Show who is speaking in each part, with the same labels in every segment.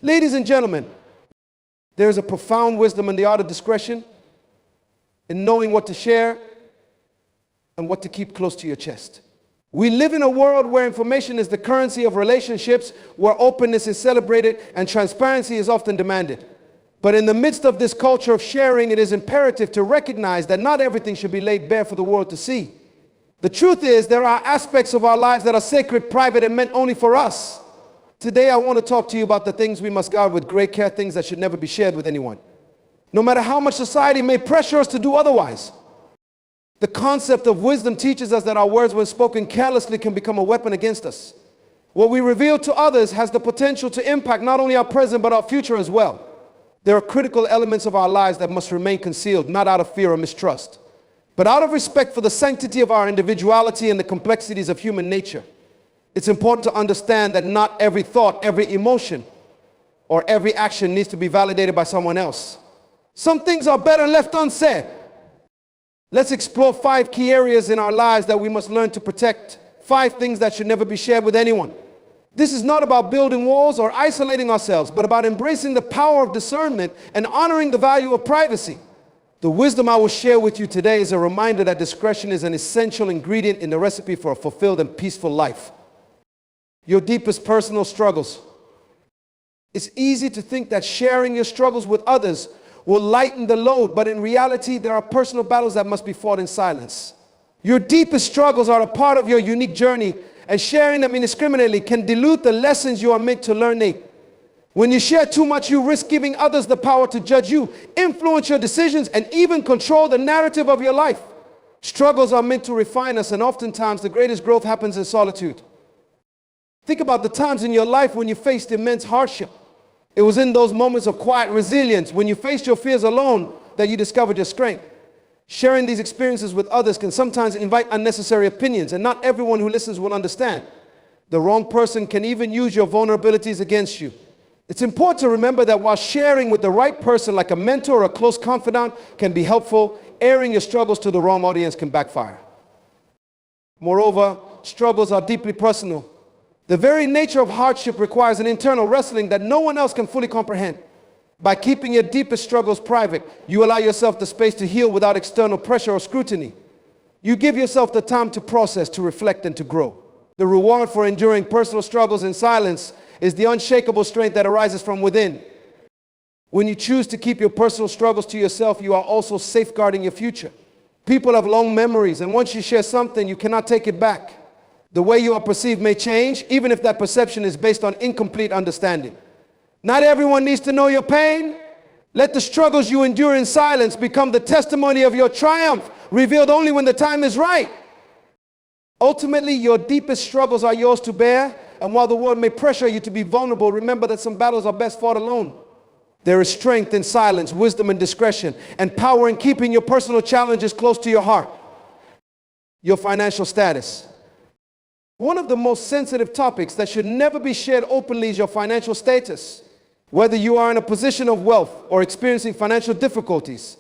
Speaker 1: Ladies and gentlemen, there is a profound wisdom in the art of discretion, in knowing what to share and what to keep close to your chest. We live in a world where information is the currency of relationships, where openness is celebrated and transparency is often demanded. But in the midst of this culture of sharing, it is imperative to recognize that not everything should be laid bare for the world to see. The truth is, there are aspects of our lives that are sacred, private, and meant only for us. Today, I want to talk to you about the things we must guard with great care, things that should never be shared with anyone, no matter how much society may pressure us to do otherwise. The concept of wisdom teaches us that our words, when spoken carelessly, can become a weapon against us. What we reveal to others has the potential to impact not only our present, but our future as well. There are critical elements of our lives that must remain concealed, not out of fear or mistrust, but out of respect for the sanctity of our individuality and the complexities of human nature. It's important to understand that not every thought, every emotion, or every action needs to be validated by someone else. Some things are better left unsaid. Let's explore 5 key areas in our lives that we must learn to protect. 5 things that should never be shared with anyone. This is not about building walls or isolating ourselves, but about embracing the power of discernment and honoring the value of privacy. The wisdom I will share with you today is a reminder that discretion is an essential ingredient in the recipe for a fulfilled and peaceful life. Your deepest personal struggles. It's easy to think that sharing your struggles with others will lighten the load, but in reality, there are personal battles that must be fought in silence. Your deepest struggles are a part of your unique journey, and sharing them indiscriminately can dilute the lessons you are meant to learn. When you share too much, you risk giving others the power to judge you, influence your decisions, and even control the narrative of your life. Struggles are meant to refine us, and oftentimes the greatest growth happens in solitude. Think about the times in your life when you faced immense hardship. It was in those moments of quiet resilience, when you faced your fears alone, that you discovered your strength. Sharing these experiences with others can sometimes invite unnecessary opinions, and not everyone who listens will understand. The wrong person can even use your vulnerabilities against you. It's important to remember that while sharing with the right person, like a mentor or a close confidant, can be helpful, airing your struggles to the wrong audience can backfire. Moreover, struggles are deeply personal. The very nature of hardship requires an internal wrestling that no one else can fully comprehend. By keeping your deepest struggles private, you allow yourself the space to heal without external pressure or scrutiny. You give yourself the time to process, to reflect, and to grow. The reward for enduring personal struggles in silence is the unshakable strength that arises from within. When you choose to keep your personal struggles to yourself, you are also safeguarding your future. People have long memories, and once you share something, you cannot take it back. The way you are perceived may change, even if that perception is based on incomplete understanding. Not everyone needs to know your pain. Let the struggles you endure in silence become the testimony of your triumph, revealed only when the time is right. Ultimately, your deepest struggles are yours to bear, and while the world may pressure you to be vulnerable, remember that some battles are best fought alone. There is strength in silence, wisdom in discretion, and power in keeping your personal challenges close to your heart. Your financial status. One of the most sensitive topics that should never be shared openly is your financial status. Whether you are in a position of wealth or experiencing financial difficulties,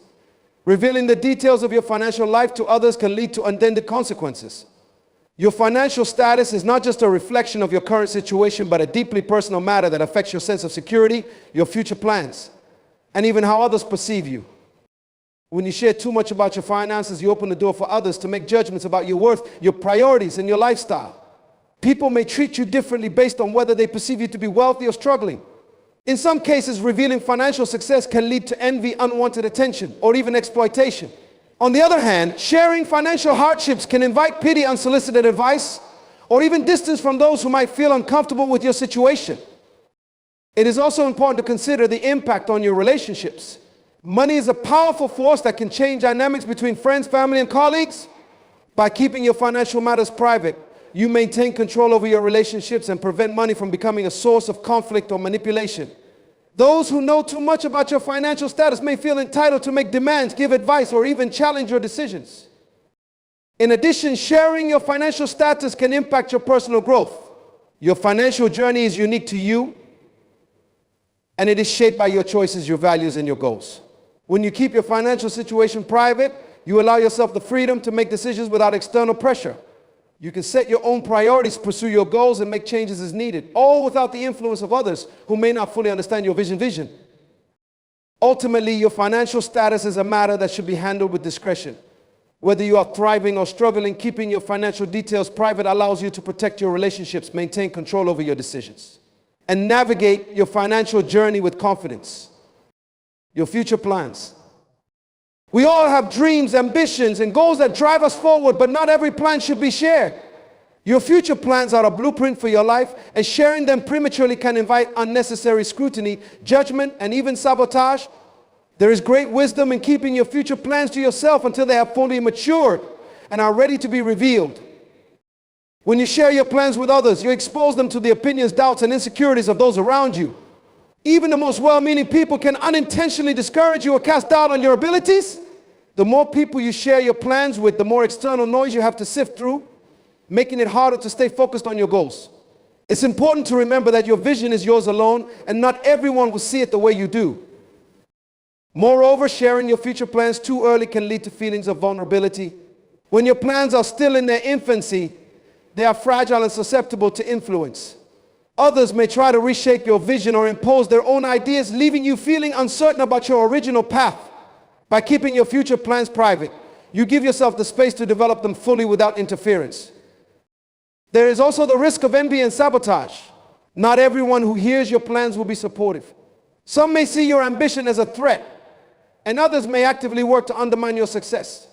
Speaker 1: revealing the details of your financial life to others can lead to unintended consequences. Your financial status is not just a reflection of your current situation, but a deeply personal matter that affects your sense of security, your future plans, and even how others perceive you. When you share too much about your finances, you open the door for others to make judgments about your worth, your priorities, and your lifestyle. People may treat you differently based on whether they perceive you to be wealthy or struggling. In some cases, revealing financial success can lead to envy, unwanted attention, or even exploitation. On the other hand, sharing financial hardships can invite pity, unsolicited advice, or even distance from those who might feel uncomfortable with your situation. It is also important to consider the impact on your relationships. Money is a powerful force that can change dynamics between friends, family, and colleagues. By keeping your financial matters private, you maintain control over your relationships and prevent money from becoming a source of conflict or manipulation. Those who know too much about your financial status may feel entitled to make demands, give advice, or even challenge your decisions. In addition, sharing your financial status can impact your personal growth. Your financial journey is unique to you, and it is shaped by your choices, your values, and your goals. When you keep your financial situation private, you allow yourself the freedom to make decisions without external pressure. You can set your own priorities, pursue your goals, and make changes as needed, all without the influence of others who may not fully understand your vision. Ultimately, your financial status is a matter that should be handled with discretion. Whether you are thriving or struggling, keeping your financial details private allows you to protect your relationships, maintain control over your decisions, and navigate your financial journey with confidence. Your future plans. We all have dreams, ambitions, and goals that drive us forward, but not every plan should be shared. Your future plans are a blueprint for your life, and sharing them prematurely can invite unnecessary scrutiny, judgment, and even sabotage. There is great wisdom in keeping your future plans to yourself until they have fully matured and are ready to be revealed. When you share your plans with others, you expose them to the opinions, doubts, and insecurities of those around you. Even the most well-meaning people can unintentionally discourage you or cast doubt on your abilities. The more people you share your plans with, the more external noise you have to sift through, making it harder to stay focused on your goals. It's important to remember that your vision is yours alone, and not everyone will see it the way you do. Moreover, sharing your future plans too early can lead to feelings of vulnerability. When your plans are still in their infancy, they are fragile and susceptible to influence. Others may try to reshape your vision or impose their own ideas, leaving you feeling uncertain about your original path. By keeping your future plans private, you give yourself the space to develop them fully without interference. There is also the risk of envy and sabotage. Not everyone who hears your plans will be supportive. Some may see your ambition as a threat, and others may actively work to undermine your success.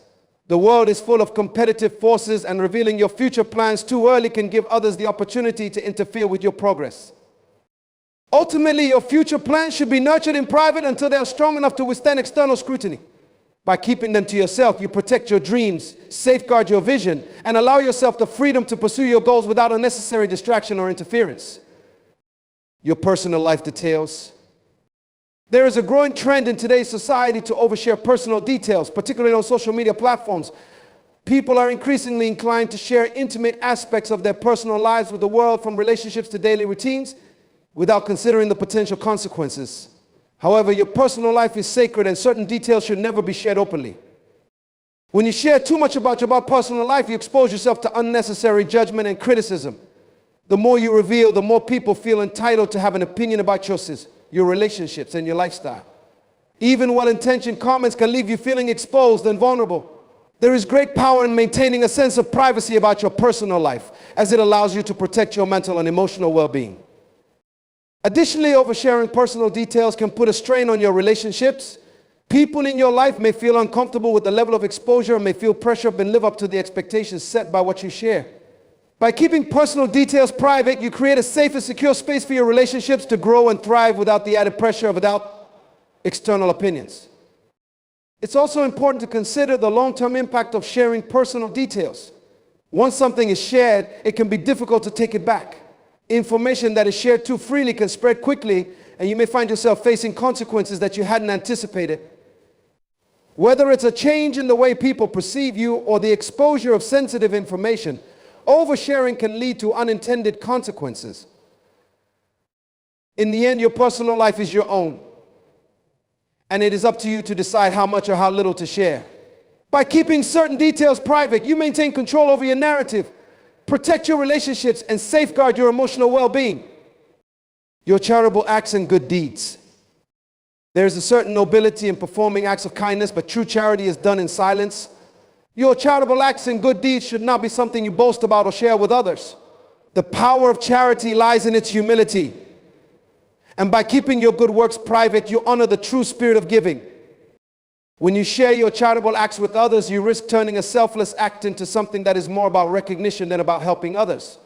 Speaker 1: The world is full of competitive forces, and revealing your future plans too early can give others the opportunity to interfere with your progress. Ultimately, your future plans should be nurtured in private until they are strong enough to withstand external scrutiny. By keeping them to yourself, you protect your dreams, safeguard your vision, and allow yourself the freedom to pursue your goals without unnecessary distraction or interference. Your personal life details. There is a growing trend in today's society to overshare personal details, particularly on social media platforms. People are increasingly inclined to share intimate aspects of their personal lives with the world, from relationships to daily routines, without considering the potential consequences. However, your personal life is sacred, and certain details should never be shared openly. When you share too much about your personal life, you expose yourself to unnecessary judgment and criticism. The more you reveal, the more people feel entitled to have an opinion about your relationships, and your lifestyle. Even well-intentioned comments can leave you feeling exposed and vulnerable. There is great power in maintaining a sense of privacy about your personal life, as it allows you to protect your mental and emotional well-being. Additionally, oversharing personal details can put a strain on your relationships. People in your life may feel uncomfortable with the level of exposure and may feel pressure to live up to the expectations set by what you share. By keeping personal details private, you create a safe and secure space for your relationships to grow and thrive without the added pressure of external opinions. It's also important to consider the long-term impact of sharing personal details. Once something is shared, it can be difficult to take it back. Information that is shared too freely can spread quickly, and you may find yourself facing consequences that you hadn't anticipated. Whether it's a change in the way people perceive you or the exposure of sensitive information, oversharing can lead to unintended consequences. In the end, your personal life is your own, and it is up to you to decide how much or how little to share. By keeping certain details private, you maintain control over your narrative, protect your relationships, and safeguard your emotional well-being. Your charitable acts and good deeds. There is a certain nobility in performing acts of kindness, but true charity is done in silence. Your charitable acts and good deeds should not be something you boast about or share with others. The power of charity lies in its humility. And by keeping your good works private, you honor the true spirit of giving. When you share your charitable acts with others, you risk turning a selfless act into something that is more about recognition than about helping others.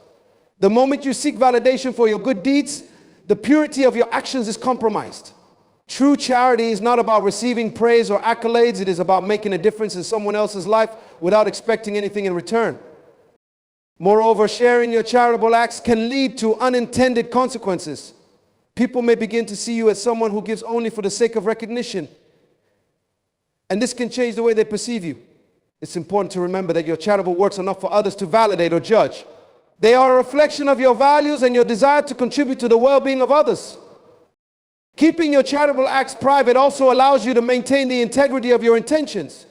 Speaker 1: The moment you seek validation for your good deeds, the purity of your actions is compromised. True charity is not about receiving praise or accolades. It is about making a difference in someone else's life without expecting anything in return. Moreover, sharing your charitable acts can lead to unintended consequences. People may begin to see you as someone who gives only for the sake of recognition, and this can change the way they perceive you. It's important to remember that your charitable works are not for others to validate or judge. They are a reflection of your values and your desire to contribute to the well-being of others. Keeping your charitable acts private also allows you to maintain the integrity of your intentions.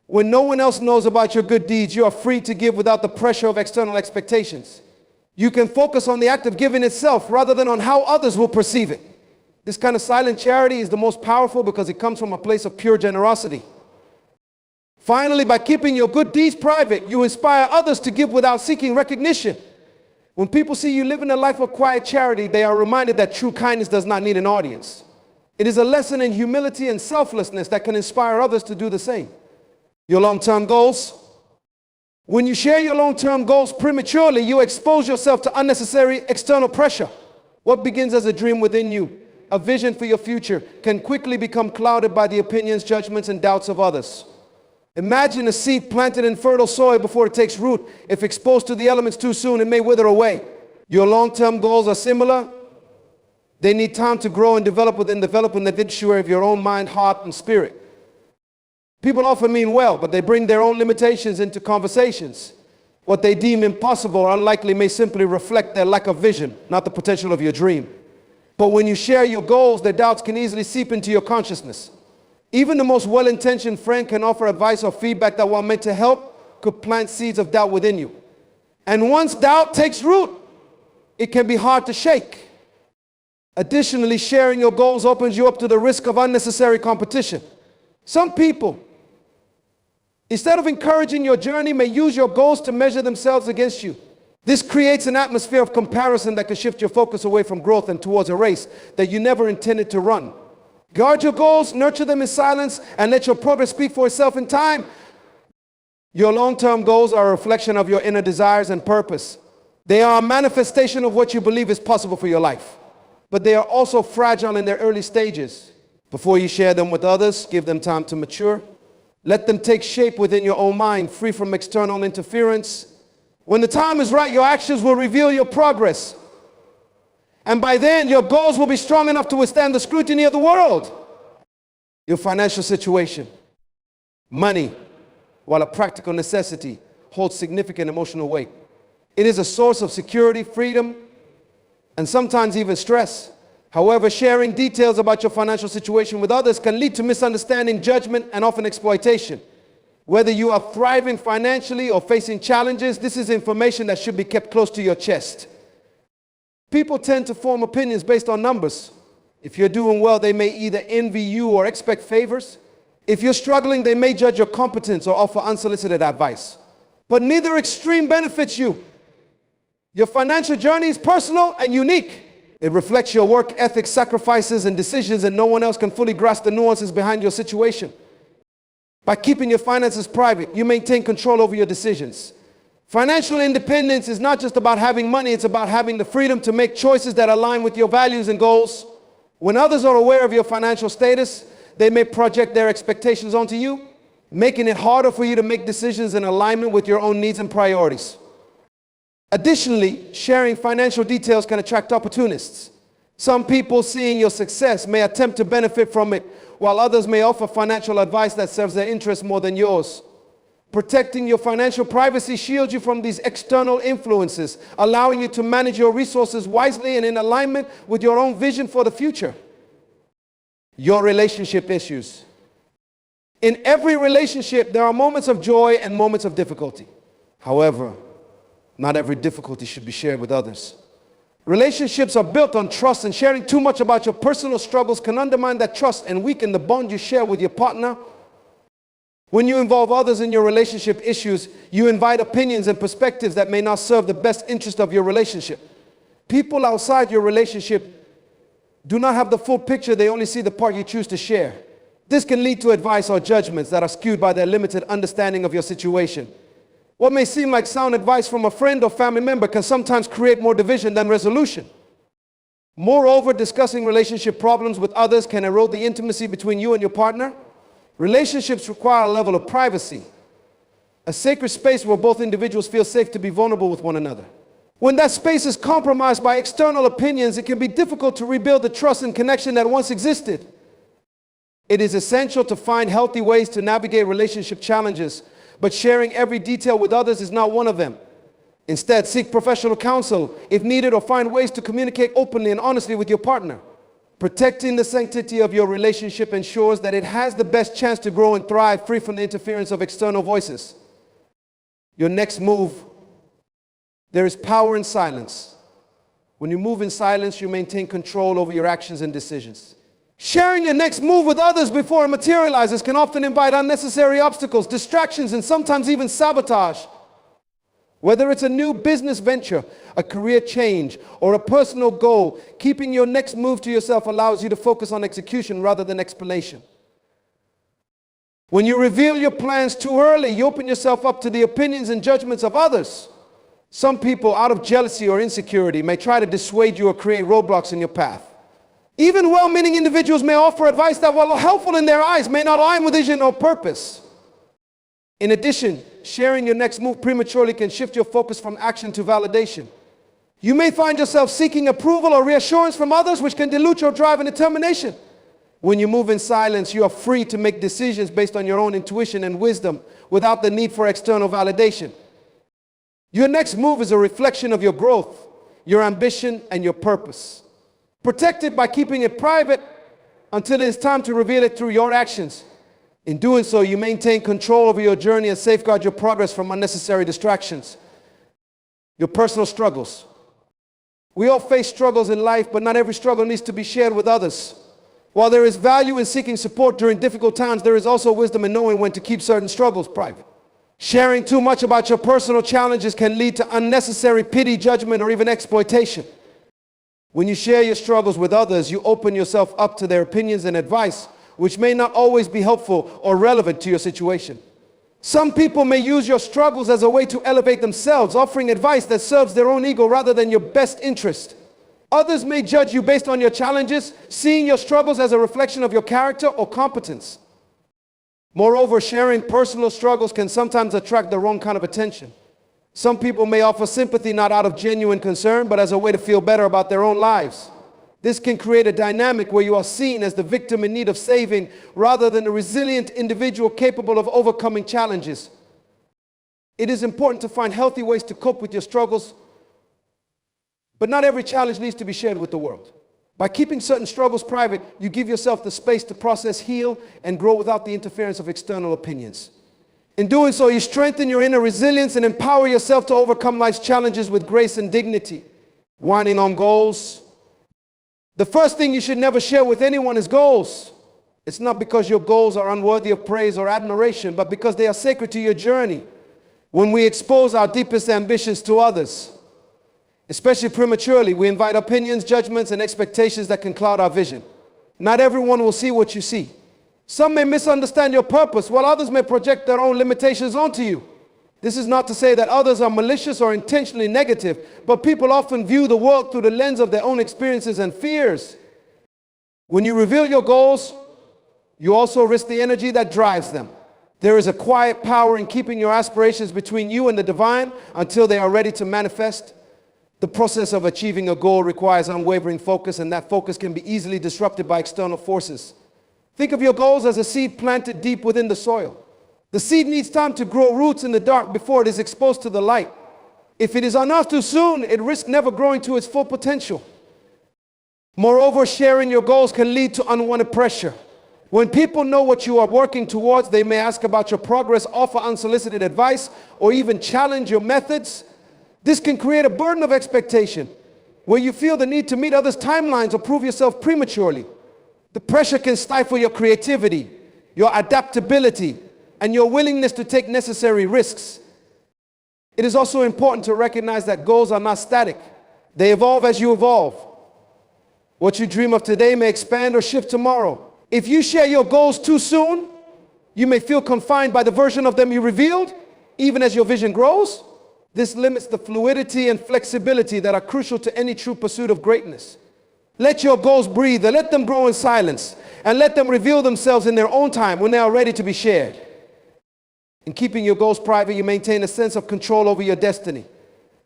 Speaker 1: When no one else knows about your good deeds, you are free to give without the pressure of external expectations. You can focus on the act of giving itself rather than on how others will perceive it. This kind of silent charity is the most powerful because it comes from a place of pure generosity. Finally, by keeping your good deeds private, you inspire others to give without seeking recognition. When people see you living a life of quiet charity, they are reminded that true kindness does not need an audience. It is a lesson in humility and selflessness that can inspire others to do the same. Your long-term goals. When you share your long-term goals prematurely, you expose yourself to unnecessary external pressure. What begins as a dream within you, a vision for your future, can quickly become clouded by the opinions, judgments, and doubts of others. Imagine a seed planted in fertile soil before it takes root. If exposed to the elements too soon, it may wither away. Your long-term goals are similar. They need time to grow and develop within the estuary of your own mind, heart, and spirit. People often mean well, but they bring their own limitations into conversations. What they deem impossible or unlikely may simply reflect their lack of vision, not the potential of your dream. But when you share your goals, their doubts can easily seep into your consciousness. Even the most well-intentioned friend can offer advice or feedback that, while meant to help, could plant seeds of doubt within you. And once doubt takes root, it can be hard to shake. Additionally, sharing your goals opens you up to the risk of unnecessary competition. Some people, instead of encouraging your journey, may use your goals to measure themselves against you. This creates an atmosphere of comparison that can shift your focus away from growth and towards a race that you never intended to run. Guard your goals, nurture them in silence, and let your progress speak for itself in time. Your long-term goals are a reflection of your inner desires and purpose. They are a manifestation of what you believe is possible for your life. But they are also fragile in their early stages. Before you share them with others, give them time to mature. Let them take shape within your own mind, free from external interference. When the time is right, your actions will reveal your progress. And by then, your goals will be strong enough to withstand the scrutiny of the world. Your financial situation. Money, while a practical necessity, holds significant emotional weight. It is a source of security, freedom, and sometimes even stress. However, sharing details about your financial situation with others can lead to misunderstanding, judgment, and often exploitation. Whether you are thriving financially or facing challenges, this is information that should be kept close to your chest. People tend to form opinions based on numbers. If you're doing well, they may either envy you or expect favors. If you're struggling, they may judge your competence or offer unsolicited advice. But neither extreme benefits you. Your financial journey is personal and unique. It reflects your work ethic, sacrifices, and decisions, and no one else can fully grasp the nuances behind your situation. By keeping your finances private, you maintain control over your decisions. Financial independence is not just about having money, it's about having the freedom to make choices that align with your values and goals. When others are aware of your financial status, they may project their expectations onto you, making it harder for you to make decisions in alignment with your own needs and priorities. Additionally, sharing financial details can attract opportunists. Some people, seeing your success, may attempt to benefit from it, while others may offer financial advice that serves their interests more than yours. Protecting your financial privacy shields you from these external influences, allowing you to manage your resources wisely and in alignment with your own vision for the future. Your relationship issues. In every relationship, there are moments of joy and moments of difficulty. However, not every difficulty should be shared with others. Relationships are built on trust, and sharing too much about your personal struggles can undermine that trust and weaken the bond you share with your partner. When you involve others in your relationship issues, you invite opinions and perspectives that may not serve the best interest of your relationship. People outside your relationship do not have the full picture, they only see the part you choose to share. This can lead to advice or judgments that are skewed by their limited understanding of your situation. What may seem like sound advice from a friend or family member can sometimes create more division than resolution. Moreover, discussing relationship problems with others can erode the intimacy between you and your partner. Relationships require a level of privacy, a sacred space where both individuals feel safe to be vulnerable with one another. When that space is compromised by external opinions, it can be difficult to rebuild the trust and connection that once existed. It is essential to find healthy ways to navigate relationship challenges, but sharing every detail with others is not one of them. Instead, seek professional counsel if needed, or find ways to communicate openly and honestly with your partner. Protecting the sanctity of your relationship ensures that it has the best chance to grow and thrive free from the interference of external voices. Your next move, there is power in silence. When you move in silence, you maintain control over your actions and decisions. Sharing your next move with others before it materializes can often invite unnecessary obstacles, distractions, and sometimes even sabotage. Whether it's a new business venture, a career change, or a personal goal, keeping your next move to yourself allows you to focus on execution rather than explanation. When you reveal your plans too early, you open yourself up to the opinions and judgments of others. Some people, out of jealousy or insecurity, may try to dissuade you or create roadblocks in your path. Even well-meaning individuals may offer advice that, while helpful in their eyes, may not align with vision or purpose. In addition, sharing your next move prematurely can shift your focus from action to validation. You may find yourself seeking approval or reassurance from others, which can dilute your drive and determination. When you move in silence, you are free to make decisions based on your own intuition and wisdom without the need for external validation. Your next move is a reflection of your growth, your ambition, and your purpose. Protect it by keeping it private until it is time to reveal it through your actions. In doing so, you maintain control over your journey and safeguard your progress from unnecessary distractions. Your personal struggles. We all face struggles in life, but not every struggle needs to be shared with others. While there is value in seeking support during difficult times, there is also wisdom in knowing when to keep certain struggles private. Sharing too much about your personal challenges can lead to unnecessary pity, judgment, or even exploitation. When you share your struggles with others, you open yourself up to their opinions and advice, which may not always be helpful or relevant to your situation. Some people may use your struggles as a way to elevate themselves, offering advice that serves their own ego rather than your best interest. Others may judge you based on your challenges, seeing your struggles as a reflection of your character or competence. Moreover, sharing personal struggles can sometimes attract the wrong kind of attention. Some people may offer sympathy not out of genuine concern, but as a way to feel better about their own lives. This can create a dynamic where you are seen as the victim in need of saving rather than a resilient individual capable of overcoming challenges. It is important to find healthy ways to cope with your struggles, but not every challenge needs to be shared with the world. By keeping certain struggles private, you give yourself the space to process, heal, and grow without the interference of external opinions. In doing so, you strengthen your inner resilience and empower yourself to overcome life's challenges with grace and dignity. Winding on goals. The first thing you should never share with anyone is goals. It's not because your goals are unworthy of praise or admiration, but because they are sacred to your journey. When we expose our deepest ambitions to others, especially prematurely, we invite opinions, judgments, and expectations that can cloud our vision. Not everyone will see what you see. Some may misunderstand your purpose, while others may project their own limitations onto you. This is not to say that others are malicious or intentionally negative, but people often view the world through the lens of their own experiences and fears. When you reveal your goals, you also risk the energy that drives them. There is a quiet power in keeping your aspirations between you and the divine until they are ready to manifest. The process of achieving a goal requires unwavering focus, and that focus can be easily disrupted by external forces. Think of your goals as a seed planted deep within the soil. The seed needs time to grow roots in the dark before it is exposed to the light. If it is unearthed too soon, it risks never growing to its full potential. Moreover, sharing your goals can lead to unwanted pressure. When people know what you are working towards, they may ask about your progress, offer unsolicited advice, or even challenge your methods. This can create a burden of expectation, where you feel the need to meet others' timelines or prove yourself prematurely. The pressure can stifle your creativity, your adaptability, and your willingness to take necessary risks. It is also important to recognize that goals are not static. They evolve as you evolve. What you dream of today may expand or shift tomorrow. If you share your goals too soon, you may feel confined by the version of them you revealed, even as your vision grows. This limits the fluidity and flexibility that are crucial to any true pursuit of greatness. Let your goals breathe, and let them grow in silence, and let them reveal themselves in their own time when they are ready to be shared. In keeping your goals private, you maintain a sense of control over your destiny.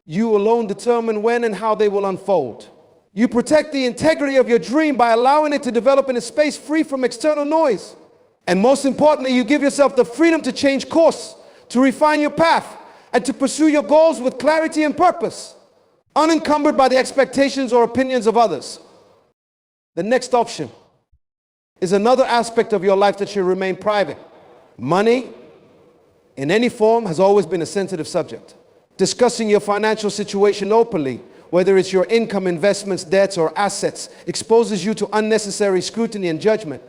Speaker 1: You alone determine when and how they will unfold. You protect the integrity of your dream by allowing it to develop in a space free from external noise. And most importantly, you give yourself the freedom to change course, to refine your path, and to pursue your goals with clarity and purpose, unencumbered by the expectations or opinions of others. The next option is another aspect of your life that should remain private. Money, in any form, has always been a sensitive subject. Discussing your financial situation openly, whether it's your income, investments, debts, or assets, exposes you to unnecessary scrutiny and judgment.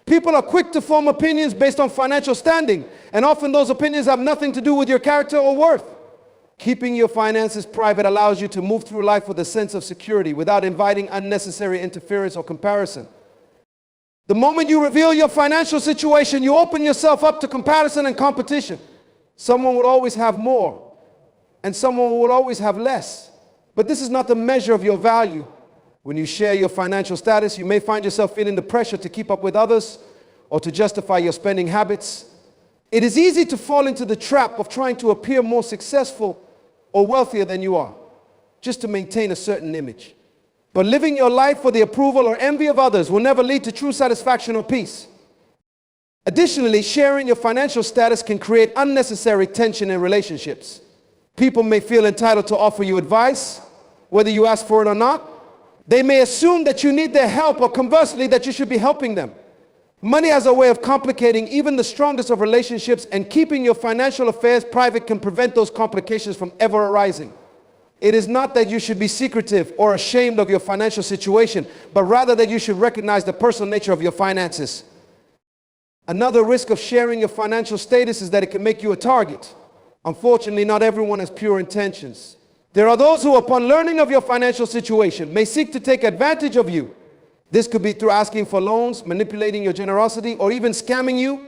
Speaker 1: People are quick to form opinions based on financial standing, and often those opinions have nothing to do with your character or worth. Keeping your finances private allows you to move through life with a sense of security without inviting unnecessary interference or comparison. The moment you reveal your financial situation, you open yourself up to comparison and competition. Someone will always have more, and someone will always have less. But this is not the measure of your value. When you share your financial status, you may find yourself feeling the pressure to keep up with others or to justify your spending habits. It is easy to fall into the trap of trying to appear more successful or wealthier than you are, just to maintain a certain image. But living your life for the approval or envy of others will never lead to true satisfaction or peace. Additionally, sharing your financial status can create unnecessary tension in relationships. People may feel entitled to offer you advice, whether you ask for it or not. They may assume that you need their help, or conversely, that you should be helping them. Money has a way of complicating even the strongest of relationships, and keeping your financial affairs private can prevent those complications from ever arising. It is not that you should be secretive or ashamed of your financial situation, but rather that you should recognize the personal nature of your finances. Another risk of sharing your financial status is that it can make you a target. Unfortunately, not everyone has pure intentions. There are those who, upon learning of your financial situation, may seek to take advantage of you. This could be through asking for loans, manipulating your generosity, or even scamming you.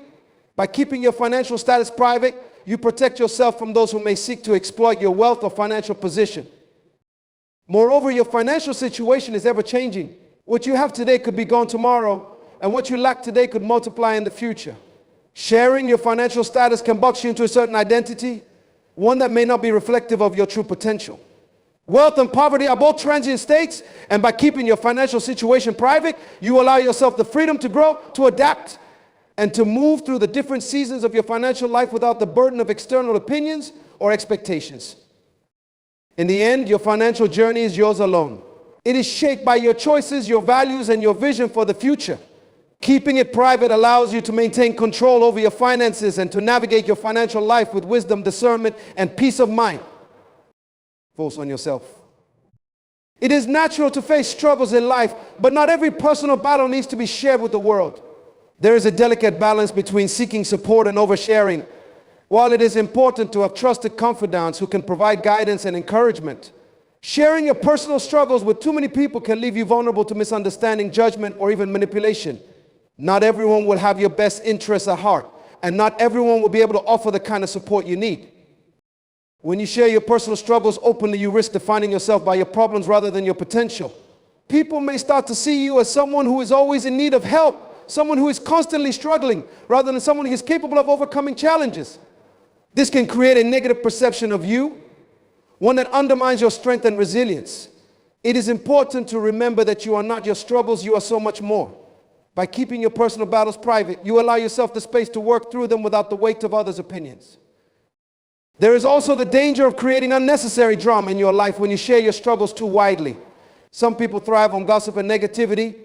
Speaker 1: By keeping your financial status private, you protect yourself from those who may seek to exploit your wealth or financial position. Moreover, your financial situation is ever changing. What you have today could be gone tomorrow, and what you lack today could multiply in the future. Sharing your financial status can box you into a certain identity, one that may not be reflective of your true potential. Wealth and poverty are both transient states, and by keeping your financial situation private, you allow yourself the freedom to grow, to adapt, and to move through the different seasons of your financial life without the burden of external opinions or expectations. In the end, your financial journey is yours alone. It is shaped by your choices, your values, and your vision for the future. Keeping it private allows you to maintain control over your finances and to navigate your financial life with wisdom, discernment, and peace of mind. Focus on yourself. It is natural to face struggles in life, but not every personal battle needs to be shared with the world. There is a delicate balance between seeking support and oversharing. While it is important to have trusted confidants who can provide guidance and encouragement, sharing your personal struggles with too many people can leave you vulnerable to misunderstanding, judgment, or even manipulation. Not everyone will have your best interests at heart, and not everyone will be able to offer the kind of support you need. When you share your personal struggles openly, you risk defining yourself by your problems rather than your potential. People may start to see you as someone who is always in need of help, someone who is constantly struggling, rather than someone who is capable of overcoming challenges. This can create a negative perception of you, one that undermines your strength and resilience. It is important to remember that you are not your struggles, you are so much more. By keeping your personal battles private, you allow yourself the space to work through them without the weight of others' opinions. There is also the danger of creating unnecessary drama in your life when you share your struggles too widely. Some people thrive on gossip and negativity,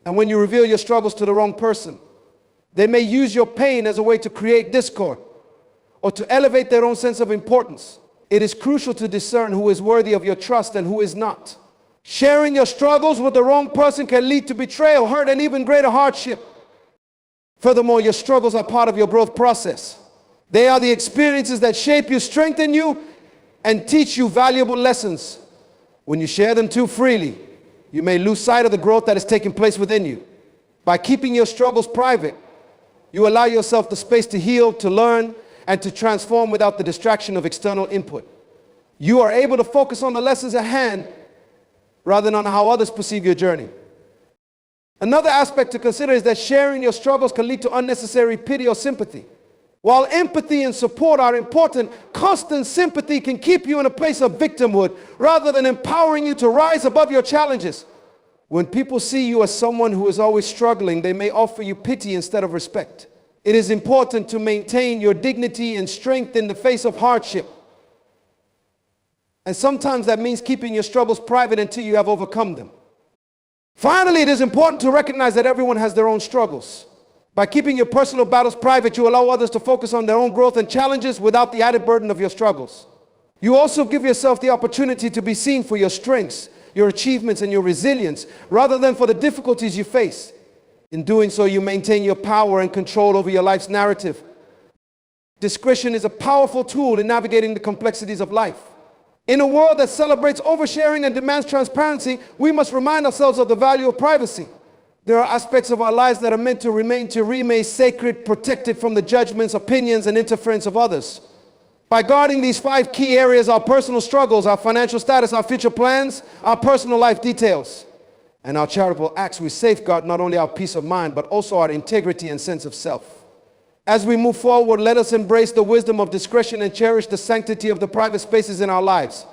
Speaker 1: and when you reveal your struggles to the wrong person, they may use your pain as a way to create discord or to elevate their own sense of importance. It is crucial to discern who is worthy of your trust and who is not. Sharing your struggles with the wrong person can lead to betrayal, hurt, and even greater hardship. Furthermore, your struggles are part of your growth process. They are the experiences that shape you, strengthen you, and teach you valuable lessons. When you share them too freely, you may lose sight of the growth that is taking place within you. By keeping your struggles private, you allow yourself the space to heal, to learn, and to transform without the distraction of external input. You are able to focus on the lessons at hand rather than on how others perceive your journey. Another aspect to consider is that sharing your struggles can lead to unnecessary pity or sympathy. While empathy and support are important, constant sympathy can keep you in a place of victimhood rather than empowering you to rise above your challenges. When people see you as someone who is always struggling, they may offer you pity instead of respect. It is important to maintain your dignity and strength in the face of hardship. And sometimes that means keeping your struggles private until you have overcome them. Finally, it is important to recognize that everyone has their own struggles. By keeping your personal battles private, you allow others to focus on their own growth and challenges without the added burden of your struggles. You also give yourself the opportunity to be seen for your strengths, your achievements, and your resilience, rather than for the difficulties you face. In doing so, you maintain your power and control over your life's narrative. Discretion is a powerful tool in navigating the complexities of life. In a world that celebrates oversharing and demands transparency, we must remind ourselves of the value of privacy. There are aspects of our lives that are meant to remain sacred, protected from the judgments, opinions, and interference of others. By guarding these 5 key areas, our personal struggles, our financial status, our future plans, our personal life details, and our charitable acts, we safeguard not only our peace of mind, but also our integrity and sense of self. As we move forward, let us embrace the wisdom of discretion and cherish the sanctity of the private spaces in our lives.